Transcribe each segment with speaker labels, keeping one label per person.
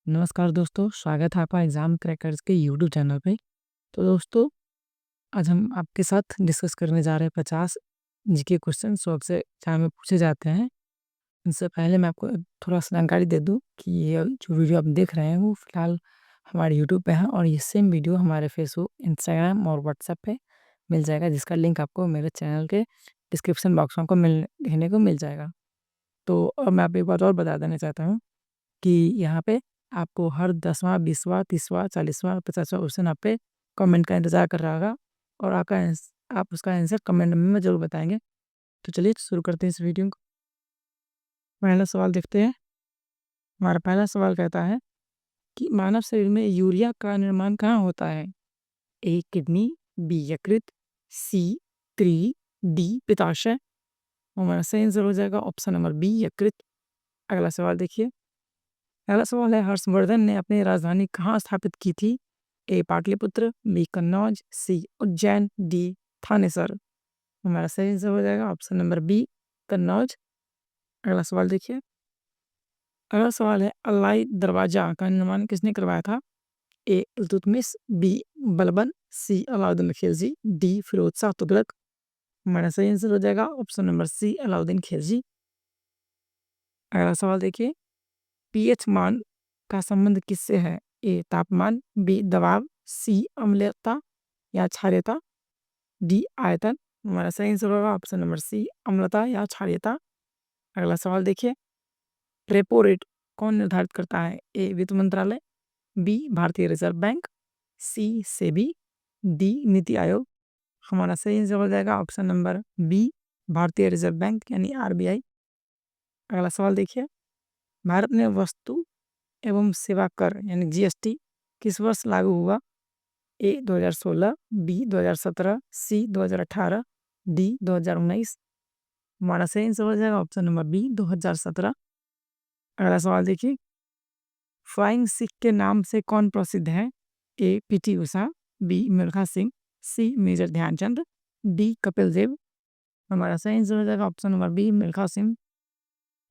Speaker 1: नमस्कार दोस्तों, स्वागत है आपका एग्ज़ाम क्रैकर्स के यूट्यूब चैनल पे। तो दोस्तों, आज हम आपके साथ डिस्कस करने जा रहे हैं 50 जीके क्वेश्चन जो आपसे एग्ज़ाम में पूछे जाते हैं। इससे पहले मैं आपको थोड़ा-सा जानकारी दे दूँ कि ये जो वीडियो आप देख रहे हैं वो फ़िलहाल हमारे यूट्यूब पे है और ये सेम वीडियो हमारे फेसबुक, इंस्टाग्राम और व्हाट्सएप पे मिल जाएगा, जिसका लिंक आपको मेरे चैनल के डिस्क्रिप्शन बॉक्स में आपको देखने को मिल जाएगा। तो अब मैं आपको एक बात और बता देना चाहता हूँ कि यहाँ पे आपको हर 10वाँ, 20वाँ, 30वाँ, 40वाँ, 50वाँ क्वेश्चन आप पे कमेंट का इंतज़ार कर रहा होगा और आप उसका आंसर कमेंट में ज़रूर बताएँगे। तो चलिए शुरू करते हैं इस वीडियो को। पहला सवाल देखते हैं। हमारा पहला सवाल कहता है कि मानव शरीर में यूरिया का निर्माण कहाँ होता है? ए किडनी, बी यकृत, सी त्रि, डी पित्ताशय। हमारा सही आंसर हो जाएगा ऑप्शन नंबर बी यकृत। अगला सवाल देखिए। पहला सवाल है, हर्षवर्धन ने अपनी राजधानी कहाँ स्थापित की थी? ए पाटलिपुत्र, बी कन्नौज, सी उज्जैन, डी थानेसर। हमारा सही आंसर हो जाएगा ऑप्शन नंबर बी कन्नौज। अगला सवाल देखिए। अगला सवाल है, अलाई दरवाजा का निर्माण किसने करवाया था? A Iltutmish, B Balban, C Alauddin Khilji, D Firoz Shah Tughlaq. हमारा सही आंसर हो जाएगा option number C Alauddin Khilji. अगला सवाल देखिए। पीएच मान का संबंध किससे है? ए तापमान, बी दबाव, सी अम्लता या क्षारीयता, डी आयतन। हमारा सही आंसर होगा ऑप्शन नंबर सी अम्लता या क्षारीयता। अगला सवाल देखिए। रेपो रेट कौन निर्धारित करता है? ए वित्त मंत्रालय, बी भारतीय रिजर्व बैंक, सी सेबी, डी नीति आयोग। हमारा सही आंसर हो जाएगा ऑप्शन नंबर बी भारतीय रिजर्व बैंक यानी आरबीआई। अगला सवाल देखिए। भारत में वस्तु एवं सेवा कर यानी जीएसटी किस वर्ष लागू हुआ? ए 2016, बी 2017, सी 2018, डी 2019। हमारा सही आंसर हो जाएगा ऑप्शन नंबर बी 2017। अगला सवाल देखिए। फ्लाइंग सिख के नाम से कौन प्रसिद्ध है? A PT Usha, B Milkha Singh, C major Dhyanchand, D Kapil Dev. हमारा सही आंसर हो जाएगा option number B Milkha Singh.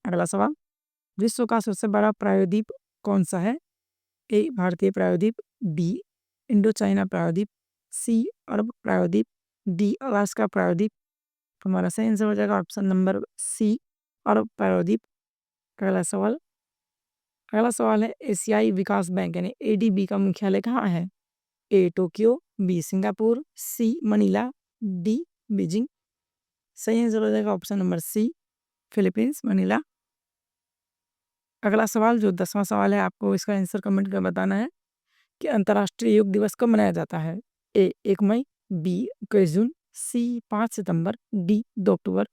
Speaker 1: अगला सवाल। विश्व का सबसे बड़ा प्रायद्वीप कौन सा है? ए भारतीय प्रायद्वीप, बी इंडो चाइना प्रायद्वीप, सी अरब प्रायद्वीप, डी अलास्का प्रायद्वीप। हमारा सही आंसर हो जाएगा ऑप्शन नंबर सी अरब प्रायद्वीप। अगला सवाल। अगला सवाल है, एशियाई विकास बैंक यानी एडीबी का मुख्यालय कहाँ है? A Tokyo, B Singapore, C Manila, D Beijing. सही आंसर हो जाएगा option number C Philippines Manila. अगला सवाल जो 10वां सवाल है, आपको इसका आंसर कमेंट कर बताना है कि अंतर्राष्ट्रीय योग दिवस कब मनाया जाता है? ए 1 मई, बी 21 जून, सी 5 सितंबर, डी 2 अक्टूबर।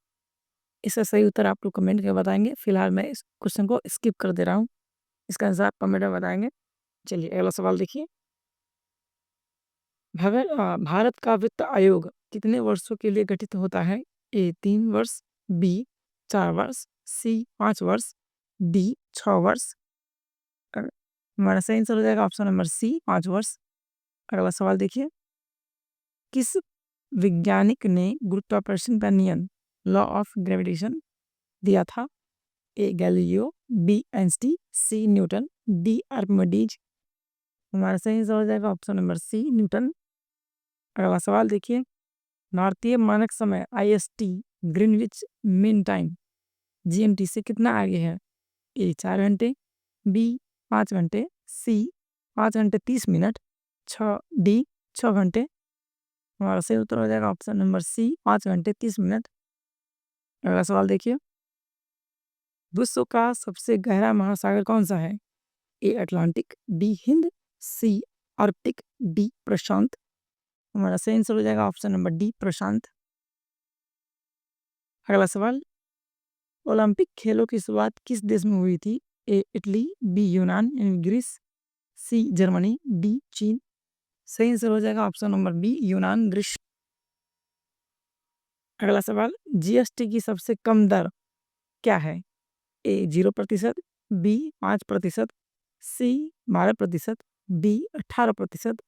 Speaker 1: इसका सही उत्तर आप लोग कमेंट में बताएंगे। फिलहाल मैं इस क्वेश्चन को स्किप कर दे रहा हूँ। इसका आंसर आप कमेंट में बताएंगे। चलिए अगला सवाल देखिए। भारत का वित्त आयोग कितने वर्षों के लिए गठित होता है? ए 3 वर्ष, बी 4 वर्ष, सी 5 वर्ष, डी 6 वर्ष। अ, हमारा सही आंसर हो जाएगा ऑप्शन नंबर सी 5 वर्ष। अगला सवाल देखिए। किस वैज्ञानिक ने गुरुत्वाकर्षण का नियम लॉ ऑफ ग्रेविटेशन दिया था? A Galileo, B Einstein, C Newton, D Archimedes. हमारा सही आंसर हो जाएगा ऑप्शन नंबर सी न्यूटन। अगला सवाल देखिए। भारतीय मानक समय IST Greenwich mean time GMT से कितना आगे है? ए 4 घंटे, बी 5 घंटे, सी 5 घंटे 30 मिनट, डी 6 घंटे। हमारा सही उत्तर हो जाएगा ऑप्शन नंबर सी 5 घंटे 30 मिनट। अगला सवाल देखिए। विश्व का सबसे गहरा महासागर कौन सा है? A Atlantic, B Hind, C Arctic, D प्रशांत। हमारा सही आंसर हो जाएगा ऑप्शन नंबर डी प्रशांत। अगला सवाल। ओलंपिक खेलों की शुरुआत किस देश में हुई थी? ए इटली, बी यूनान यानी ग्रीस, सी जर्मनी, डी चीन। सही आंसर हो जाएगा ऑप्शन नंबर बी यूनान ग्रीस। अगला सवाल। जीएसटी की सबसे कम दर क्या है? ए 0%, बी 5%, सी 12%, डी 18%।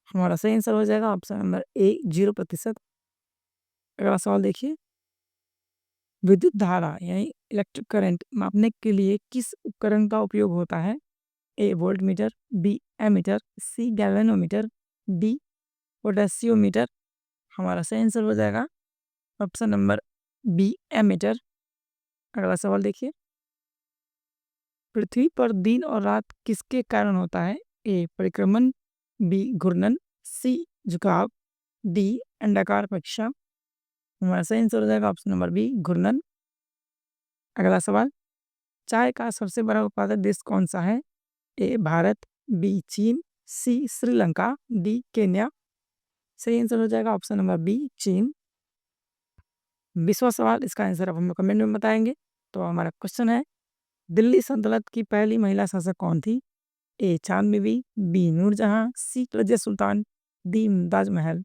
Speaker 1: हमारा सही आंसर हो जाएगा ऑप्शन नंबर ए 0%। अगला सवाल देखिए। विद्युत धारा यानी इलेक्ट्रिक करंट मापने के लिए किस उपकरण का उपयोग होता है? ए वोल्टमीटर, बी एमीटर, सी गैल्वेनोमीटर, डी पोटेशियोमीटर। हमारा सही आंसर हो जाएगा ऑप्शन नंबर बी एमीटर। अगला सवाल देखिए, पृथ्वी पर दिन और रात किसके कारण होता है? ए परिक्रमण, बी घूर्णन, सी झुकाव, डी अंडाकार कक्षा। हमारा सही आंसर हो जाएगा ऑप्शन नंबर बी घूर्णन। अगला सवाल, चाय का सबसे बड़ा उत्पादक देश कौन सा है? ए भारत, बी चीन, सी श्रीलंका, डी केन्या। सही आंसर हो जाएगा ऑप्शन नंबर बी चीन। 20वां सवाल, इसका आंसर आप हमें कमेंट में बताएंगे। तो हमारा क्वेश्चन है, दिल्ली सल्तनत की पहली महिला शासक कौन थी? ए चांद बीबी, बी नूरजहां, सी रजिया सुल्तान, डी मुमताज महल।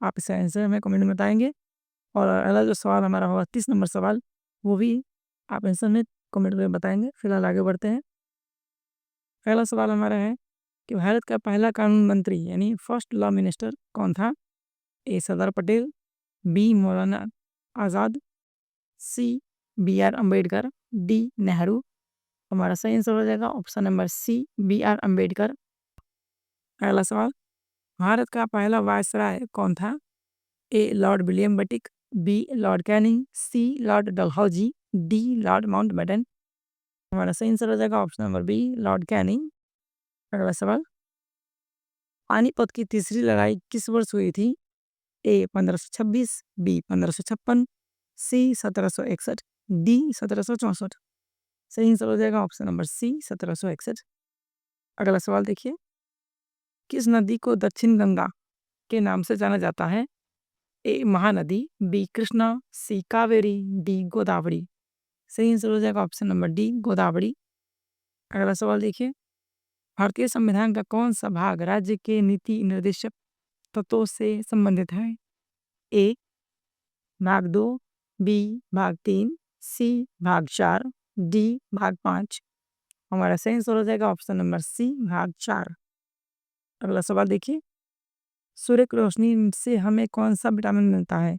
Speaker 1: आप इसका आंसर हमें कमेंट में बताएंगे। और अगला जो सवाल हमारा होगा 30 नंबर सवाल, वो भी आप आंसर में कमेंट में बताएंगे। फिलहाल आगे बढ़ते हैं। पहला सवाल हमारा है कि भारत का पहला कानून मंत्री यानी फर्स्ट लॉ मिनिस्टर कौन था? ए सरदार Patel, B Maulana Azad, C B R Ambedkar, D Nehru. हमारा सही आंसर हो जाएगा option number C B R Ambedkar. अगला सवाल, भारत का पहला वायसराय कौन था? A Lord William Bentinck, B Lord Canning, C Lord Dalhousie, D Lord Mountbatten. हमारा सही आंसर हो जाएगा option number B Lord Canning. अगला सवाल, पानीपत की तीसरी लड़ाई किस वर्ष हुई थी? ए 1526, बी 1556, सी 1761, डी 1764। सही आंसर हो जाएगा ऑप्शन नंबर सी 1761। अगला सवाल देखिए, किस नदी को दक्षिण गंगा के नाम से जाना जाता है? ए महानदी, बी कृष्णा, सी कावेरी, डी गोदावरी। सही आंसर हो जाएगा ऑप्शन नंबर डी गोदावरी। अगला सवाल देखिए, भारतीय संविधान का कौन सा भाग राज्य के नीति निर्देशक तत्वों से संबंधित है? ए भाग 2, बी भाग 3, सी भाग 4, डी भाग 5। हमारा सही आंसर हो जाएगा ऑप्शन नंबर सी भाग 4। अगला सवाल देखिए, सूर्य की रोशनी से हमें कौन सा विटामिन मिलता है?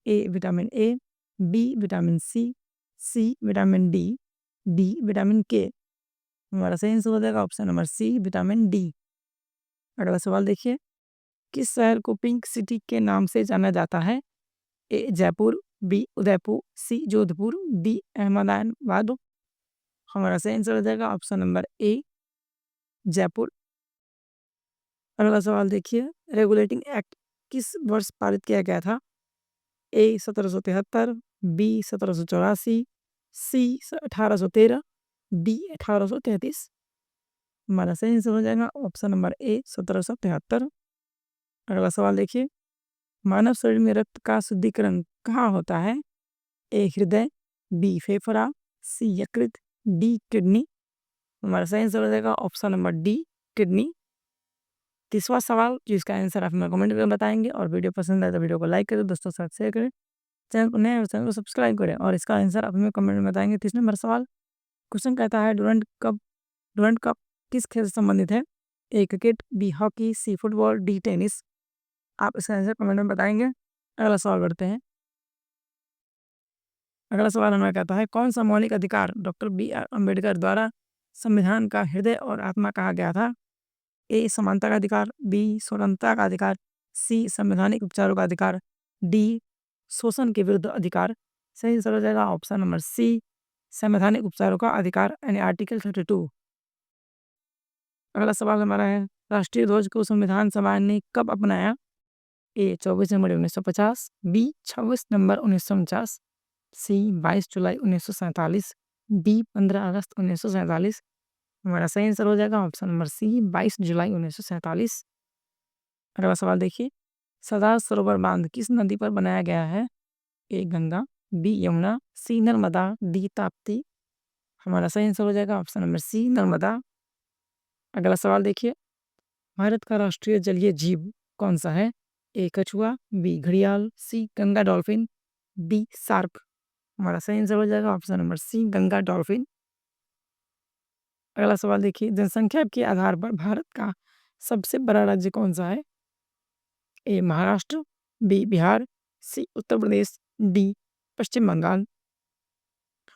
Speaker 1: A vitamin A, B vitamin C vitamin D, D vitamin K. हमारा सही आंसर हो जाएगा option number C vitamin D. अगला सवाल देखिए, किस शहर को पिंक सिटी के नाम से जाना जाता है? ए जयपुर, बी उदयपुर, सी जोधपुर, डी अहमदाबाद। हमारा सही आंसर हो जाएगा ऑप्शन नंबर ए जयपुर। अगला सवाल देखिए, रेगुलेटिंग एक्ट किस वर्ष पारित किया गया था? ए 1773, बी 1784, सी 1813, डी 1833। हमारा सही आंसर हो जाएगा ऑप्शन नंबर ए 1773। अगला सवाल देखिए, मानव शरीर में रक्त का शुद्धिकरण कहाँ होता है? ए हृदय, बी फेफड़ा, सी यकृत, डी किडनी। हमारा सही आंसर हो जाएगा ऑप्शन नंबर डी किडनी। 30वां सवाल, जिसका आंसर आप हमें कमेंट में बताएंगे। और वीडियो पसंद आए तो वीडियो को लाइक करें, दोस्तों के साथ शेयर करें, चैनल को नए और चैनल को सब्सक्राइब करें। और इसका आंसर आप हमें कमेंट में बताएंगे। 30 नंबर सवाल, क्वेश्चन कहता है, डुरंड कप किस खेल से संबंधित है? A cricket, B hockey, C football, D tennis. आप इसका आंसर कमेंट में बताएंगे। अगला सवाल बढ़ते हैं। अगला सवाल हमें कहता है, कौन सा मौलिक अधिकार डॉक्टर बी आर अम्बेडकर द्वारा संविधान का हृदय और आत्मा कहा गया था? ए समानता का अधिकार, बी स्वतंत्रता का अधिकार, सी संवैधानिक उपचारों का अधिकार, डी शोषण के विरुद्ध अधिकार। सही आंसर हो जाएगा ऑप्शन नंबर सी संवैधानिक उपचारों का अधिकार यानी आर्टिकल 32। अगला सवाल हमारा है, राष्ट्रीय ध्वज को संविधान सभा ने कब अपनाया? ए 24 जनवरी 1950, बी 26 नवंबर 1949, सी 22 जुलाई 1947, डी 15 अगस्त 1947। हमारा सही आंसर हो जाएगा ऑप्शन नंबर सी 22 जुलाई 1947। अगला सवाल देखिए, सरदार सरोवर बांध किस नदी पर बनाया गया है? ए गंगा, बी यमुना, सी नर्मदा, डी ताप्ती। हमारा सही आंसर हो जाएगा ऑप्शन नंबर सी नर्मदा। अगला सवाल देखिए, भारत का राष्ट्रीय जलीय जीव कौन सा है? ए कछुआ, बी घड़ियाल, C Ganga dolphin, D shark. हमारा सही आंसर हो जाएगा option number C Ganga dolphin. अगला सवाल देखिए, जनसंख्या के आधार पर भारत का सबसे बड़ा राज्य कौन सा है? ए महाराष्ट्र, बी बिहार, सी उत्तर प्रदेश, डी पश्चिम बंगाल।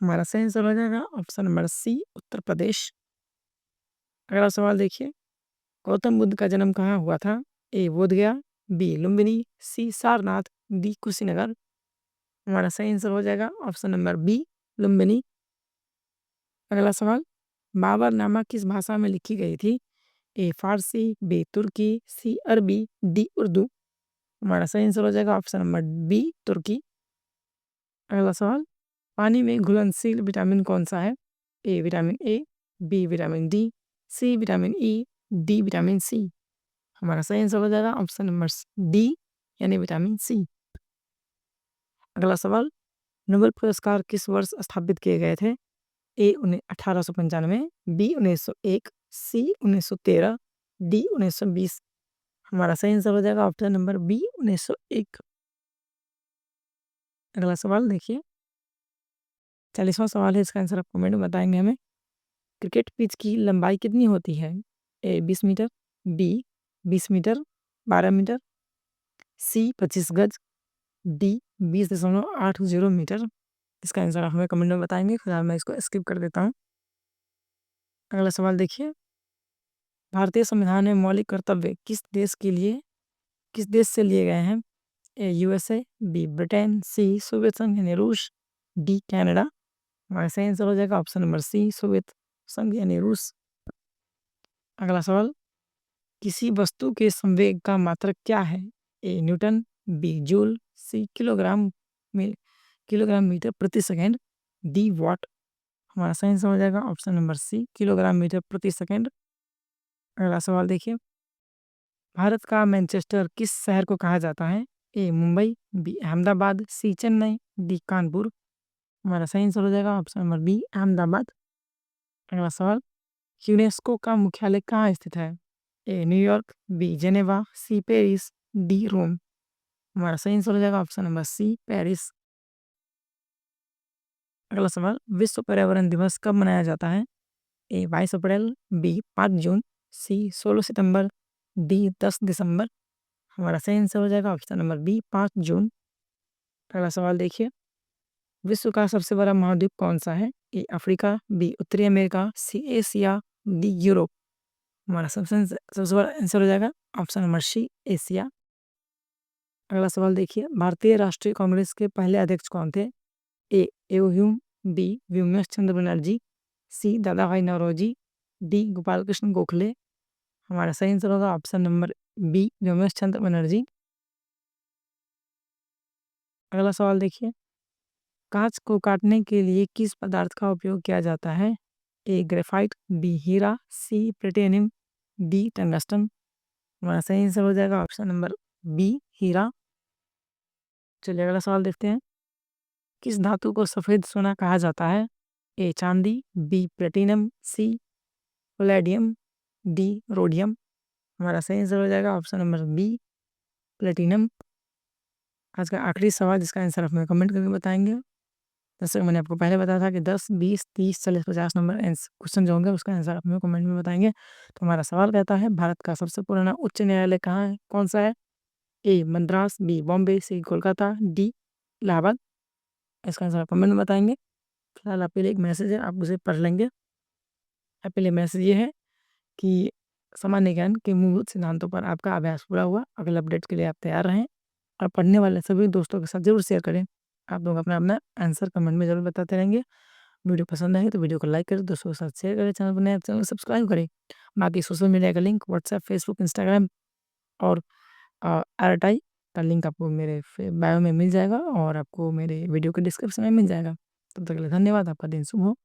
Speaker 1: हमारा सही आंसर हो जाएगा ऑप्शन नंबर सी उत्तर प्रदेश। अगला सवाल देखिए, गौतम बुद्ध का जन्म कहाँ हुआ था? ए बोध गया, बी लुम्बिनी, सी सारनाथ, डी कुशीनगर। हमारा सही आंसर हो जाएगा ऑप्शन नंबर बी लुम्बिनी। अगला सवाल, बाबरनामा किस भाषा में लिखी गई थी? ए फारसी, बी तुर्की, सी अरबी, डी उर्दू। हमारा सही आंसर हो जाएगा ऑप्शन नंबर बी तुर्की। अगला सवाल, पानी में घुलनशील विटामिन कौन सा है? A vitamin A, B vitamin D, C vitamin E, D vitamin C. हमारा सही आंसर हो जाएगा ऑप्शन नंबर डी यानी विटामिन सी। अगला सवाल, नोबेल पुरस्कार किस वर्ष स्थापित किए गए थे? ए 1895, बी 1901, सी 1913, डी 1920। हमारा सही आंसर हो जाएगा ऑप्शन नंबर बी 1901। अगला सवाल देखिए, 40वां सवाल है, इसका आंसर आप कमेंट में बताएंगे हमें। क्रिकेट पिच की लंबाई कितनी होती है? ए 20 मीटर, बी 20 मीटर, 12 मीटर, सी 25 गज, डी 20.80 मीटर। इसका आंसर आप हमें कमेंट में बताएंगे, फिलहाल मैं इसको स्किप कर देता हूँ। अगला सवाल देखिए, भारतीय संविधान में मौलिक कर्तव्य किस देश से लिए गए हैं? A USA, B Britain, C Soviet संघ यानी रूस, डी कनाडा। हमारा सही आंसर हो जाएगा ऑप्शन नंबर सी सोवियत संघ यानी रूस। अगला सवाल, किसी वस्तु के संवेग का मात्रक क्या है? A newton, B joule, C kilogram metre प्रति सेकंड, डी वॉट। हमारा सही आंसर हो जाएगा option number C kilogram metre प्रति सेकंड। अगला सवाल देखिए, भारत का मैनचेस्टर किस शहर को कहा जाता है? ए मुंबई, बी अहमदाबाद, सी चेन्नई, डी कानपुर। हमारा सही आंसर हो जाएगा ऑप्शन नंबर बी अहमदाबाद। अगला सवाल, यूनेस्को का मुख्यालय कहाँ स्थित है? A New York, B Geneva, C Paris, D Rome. हमारा सही आंसर हो जाएगा ऑप्शन नंबर सी पेरिस। अगला सवाल, विश्व पर्यावरण दिवस कब मनाया जाता है? ए 22 अप्रैल, बी 5 जून, सी 16 सितंबर, डी 10 दिसंबर। हमारा सही आंसर हो जाएगा ऑप्शन नंबर बी 5 जून। अगला सवाल देखिए, विश्व का सबसे बड़ा महाद्वीप कौन सा है? ए अफ्रीका, बी उत्तरी America, C Asia, D Europe. हमारा सबसे बड़ा आंसर हो जाएगा ऑप्शन नंबर सी एशिया। अगला सवाल देखिए, भारतीय राष्ट्रीय कांग्रेस के पहले अध्यक्ष कौन थे? ए एओह्यूम, बी व्योमेश चंद्र बनर्जी, सी दादा भाई नौरोजी, डी गोपाल कृष्ण गोखले। हमारा सही आंसर होगा ऑप्शन नंबर बी व्योमेश चंद्र बनर्जी। अगला सवाल देखिए, कांच को काटने के लिए किस पदार्थ का उपयोग किया जाता है? ए ग्रेफाइट, बी हीरा, सी प्लेटिनम, डी टंगस्टन। हमारा सही आंसर हो जाएगा ऑप्शन नंबर बी हीरा। चलिए अगला सवाल देखते हैं, किस धातु को सफ़ेद सोना कहा जाता है? ए चांदी, बी प्लेटिनम, सी पैलेडियम, डी रोडियम। हमारा सही आंसर हो जाएगा ऑप्शन नंबर बी प्लेटिनम। आज का आखिरी सवाल, जिसका आंसर आप हमें कमेंट करके बताएंगे। जैसे मैंने आपको पहले बताया था कि 10, 20, 30, 40, 50 नंबर क्वेश्चन जो होंगे उसका आंसर आप हमें कमेंट में बताएंगे। तो हमारा सवाल कहता है, भारत का सबसे पुराना उच्च न्यायालय कहाँ है, कौन सा है? ए मद्रास, बी बॉम्बे, सी कोलकाता, डी इलाहाबाद। इसका आंसर आप कमेंट में बताएंगे। फिलहाल आपके लिए एक मैसेज है, आप उसे पढ़ लेंगे। आपके लिए मैसेज ये है कि सामान्य ज्ञान के मूलभूत सिद्धांतों पर आपका अभ्यास पूरा हुआ। अगले अपडेट के लिए आप तैयार रहें और पढ़ने वाले सभी दोस्तों के साथ जरूर शेयर करें। आप लोग अपना अपना आंसर कमेंट में जरूर बताते रहेंगे। वीडियो पसंद आए तो वीडियो को लाइक करें, दोस्तों के साथ शेयर करें, चैनल पर नए चैनल को सब्सक्राइब करें। बाकी सोशल मीडिया का लिंक व्हाट्सएप, फेसबुक, इंस्टाग्राम और आरटाई का लिंक आपको मेरे बायो में मिल जाएगा और आपको मेरे वीडियो के डिस्क्रिप्शन में मिल जाएगा। तब तक के लिए धन्यवाद, आपका दिन शुभ हो।